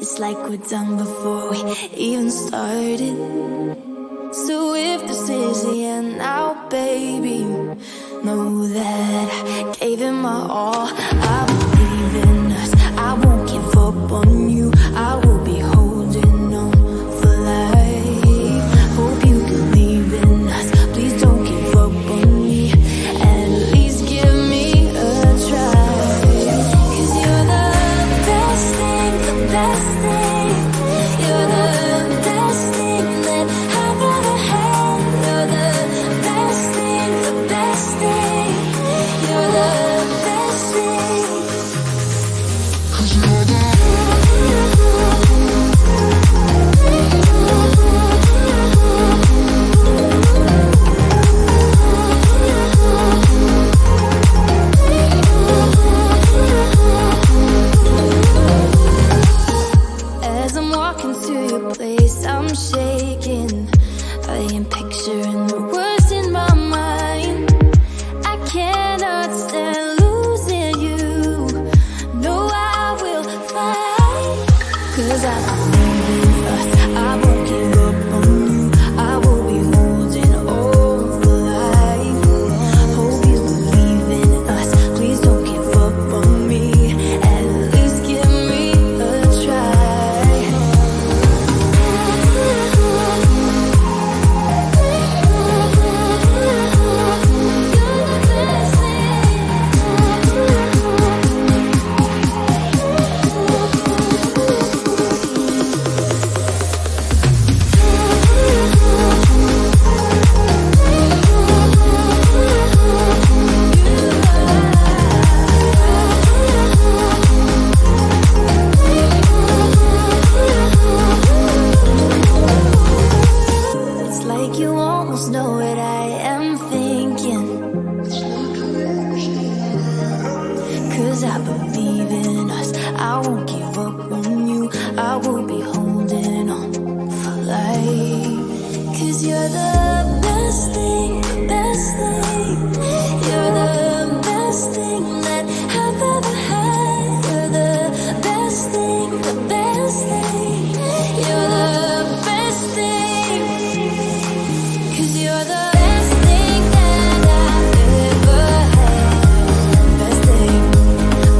It's like we're done before we even started. So if this is the end now, baby, know that I gave it my all. I believe in us, I won't give up on you. I will be holding on for life. Hope you believe in us, please don't give up on me. At least give me a try. 'Cause you're the best thing, the best thing. You're the best thing that I've ever had. You're the best thing, the best thing. You're the best thing. 'Cause you're the As I'm walking to your place, I'm shaking. I am picturing the words in my mind. I cannot stand losing you. No, I will fight. 'Cause I believe in us, I won't give up on you. I will be holding on for life. Hope you believe in us, please don't give up on me. At least give me a try. It's like you almost know what I am thinking. 'Cause I believe in us, I won't give up on you. I will be holding on for life. 'Cause you're the best thing, the best thing. You're the best thing that I've ever had. You're the best thing, the best thing. You're the best thing. 'Cause you're the best thing that I've ever had. Best thing,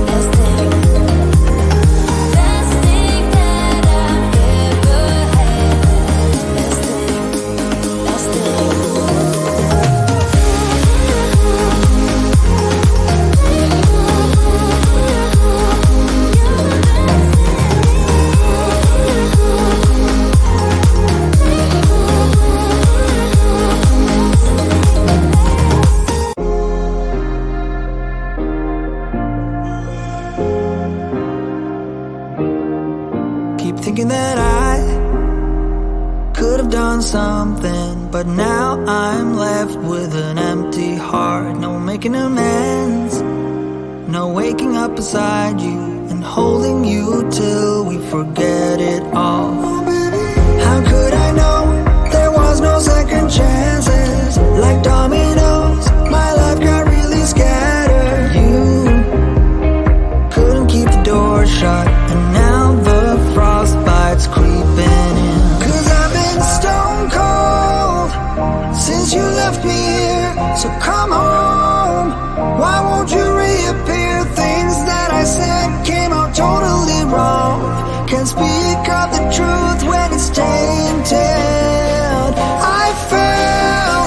best thing. Best thing that I've ever had. Best thing, best thing. Keep thinking that I could have done something, but now I'm left with an empty heart. No making amends, no waking up beside you and holding you till we forget it all. How could I know there was no second chances? Like dominoes, my life got really scattered. You couldn't keep the door shut, and now the frostbite's creeping in. 'Cause I've been stone cold since you left me here. So come home, why won't you reappear? Things that I said came out totally wrong. Can't speak of the truth when it's tainted. I fell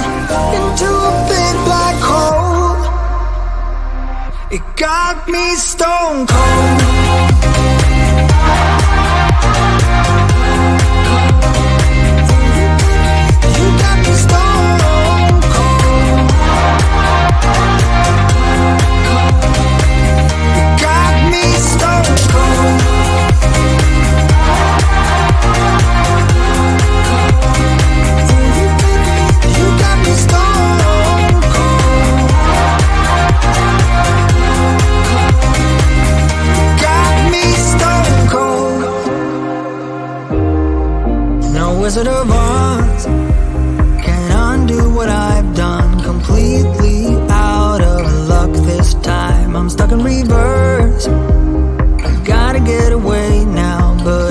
into a big black hole. It got me stone cold. You got me stone cold. You got me stone cold. You got me stone cold. Got me stone cold. No Wizard of Oz can undo what I've done. Completely out of luck this time. I'm stuck in reverse. I gotta get away now, but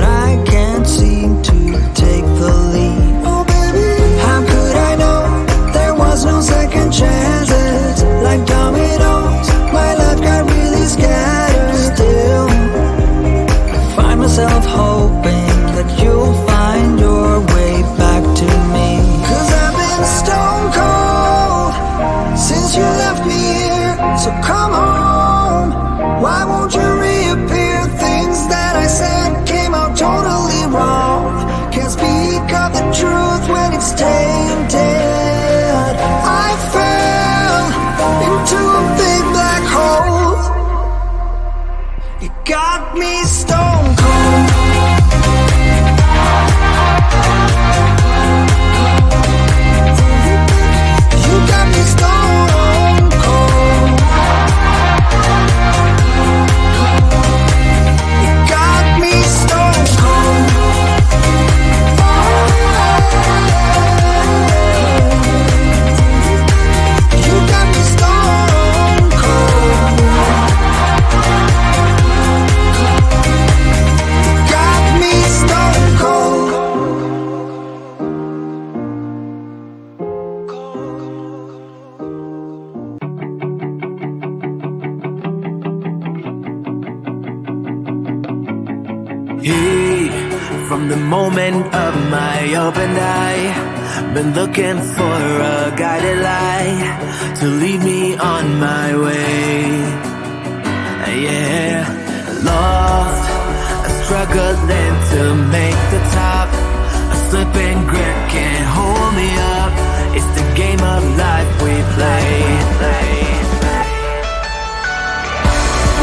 me stone cold. You got me stone cold. You got me stone cold. You got me stone cold. Got me stone cold. Hey, from the moment of my opened eye, been looking for a guided light to lead me on my way. Yeah, lost, struggling to make the top. A slipping grip can't hold me up. It's the game of life we play.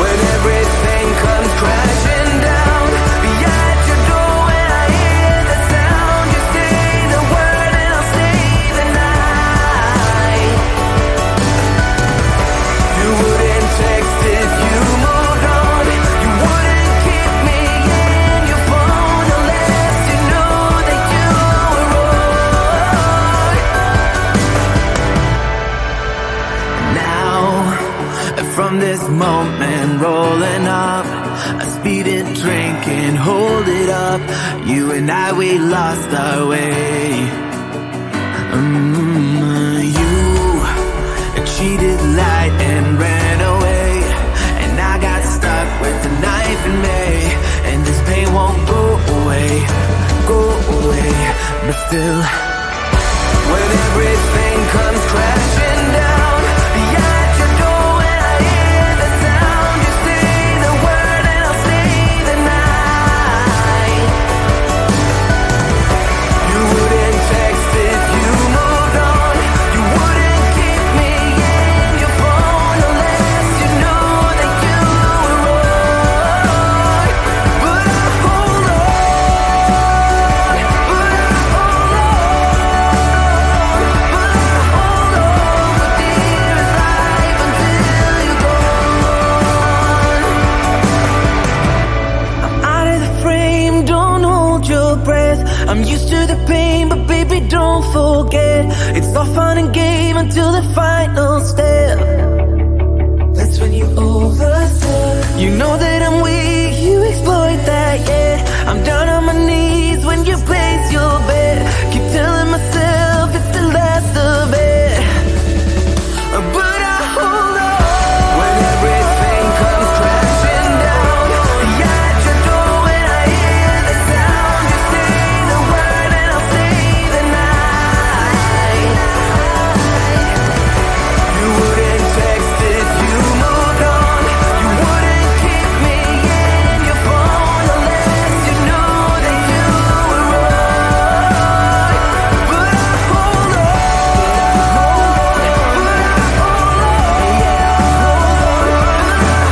When everything comes crashing down behind your door, when I hear the sound, you say the word and I'll stay the night. You wouldn't text if you moved on. You wouldn't keep me in your phone unless you knew that you were wrong. Now, from this moment rolling up, a speeding train can't hold it up. You and I, we lost our way. You cheated, lied, and ran away, and I got stuck with a knife in me. And this pain won't go away, but still, when everything comes crashing down behind your door, when I hear the sound, you say the word and I'll stay the night. You wouldn't text if you moved on. You wouldn't keep me in your phone unless you knew that you were wrong. But I hold on, but I hold on, but I hold on for dearest life until you're gone. I'm out of the frame, don't hold your breath. I'm used to the pain, but baby, don't forget, it's all fun and game until the final step. That's when you overstep. You know that I'm weak, you exploit that, yeah. I'm down on my knees when you place your bet. Keep telling myself it's the last of it, but I hold on. When everything comes crashing down behind your door, when I hear the sound, you say the word and I'll stay the night. You wouldn't text if you moved on. You wouldn't keep me in your phone unless you knew that you were wrong. But I hold on, but I hold on, yeah,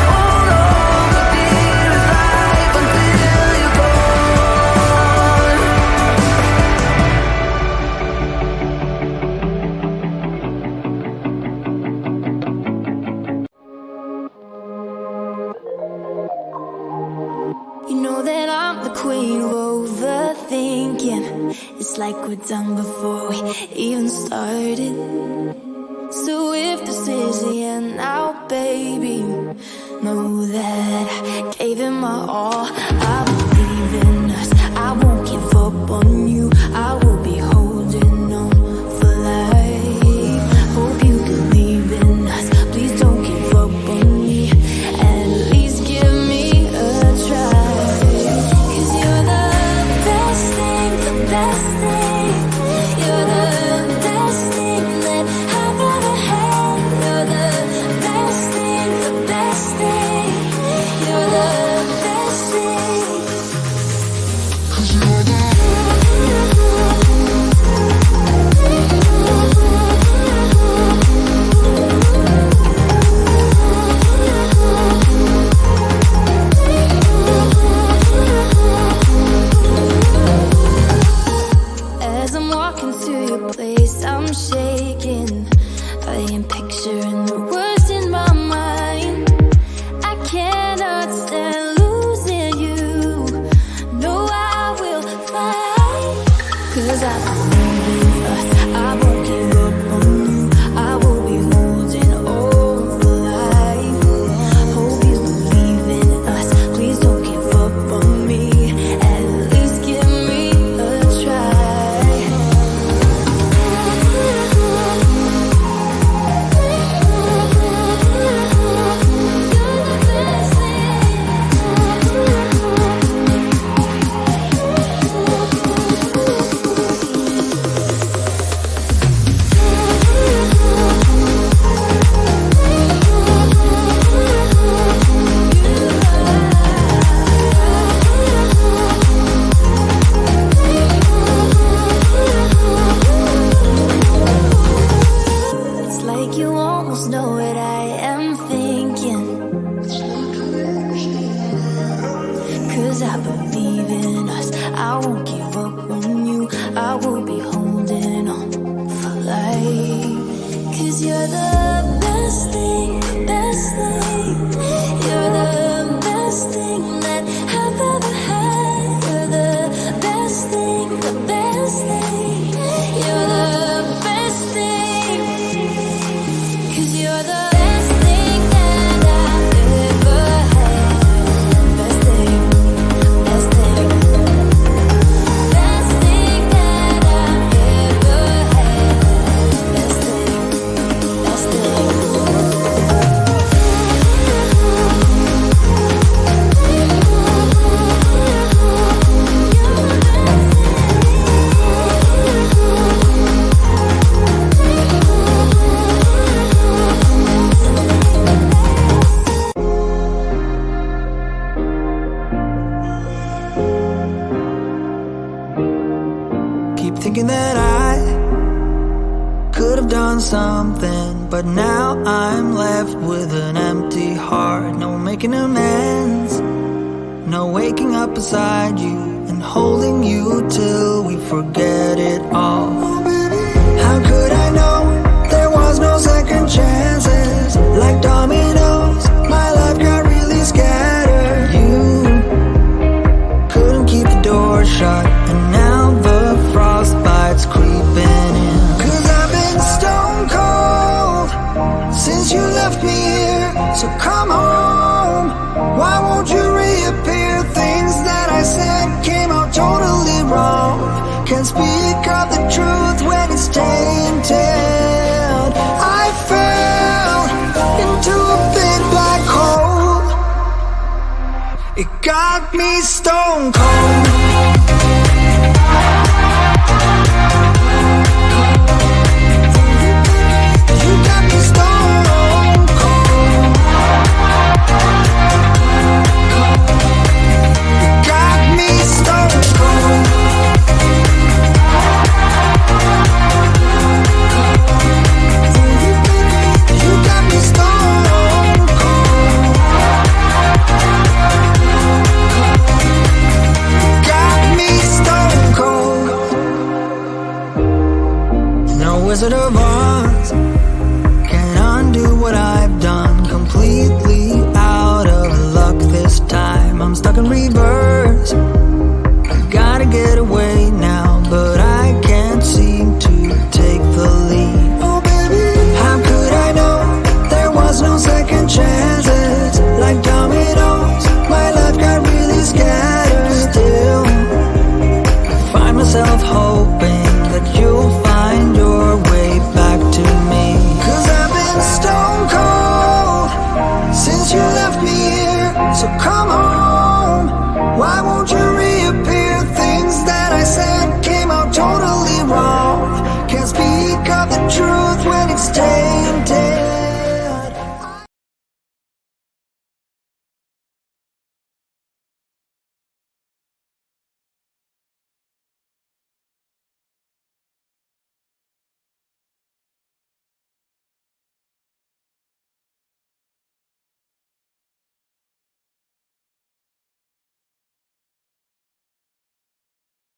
hold on, for dearest life until you're You know that I'm the queen of overthinking. It's like we're done before we even started. So if this is the end now, baby, know that I gave it my all. I believe in us, I won't give up on you. I will be holding on for life. Hope you believe in us, please don't give up on me. At least give me a try. 'Cause you're the best thing, the best thing. You're the best thing that I've ever had. You're the best thing, the best thing. You're the best thing. 'Cause I believe in us, I won't give up on you. I will be holding on for life. Hope you believe in us, please don't give up on me. At least give me a try. It's like you almost know what I am thinking. 'Cause I believe in us, I won't give up on you. I will be holding on for life. 'Cause you're the best thing, best thing. You're the best thing that I've ever had. You're the best thing, the best thing. You're the best thing. 'Cause you're the best thing that I've ever had. Best thing, best thing. Best thing that I've ever had. Best thing, best thing. Keep thinking that I could have done something, but now I'm left with an empty heart. No making amends, no waking up beside you and holding you till we forget it all. How could I know there was no second chances? Like dominoes, my life got really scattered. You couldn't keep the door shut, and now the frostbite's creeping in. 'Cause I've been stone cold since you left me here, so come home. Why won't you reappear? Things that I said came out totally wrong. Can't speak of the truth when it's tainted. I fell into a big black hole. It got me stone cold. You got me stone cold. You got me stone cold. You got me stone cold. Got me stone cold. No Wizard of Oz can undo what I've done. Completely out of luck this time. I'm stuck in reverse. I gotta get away now, but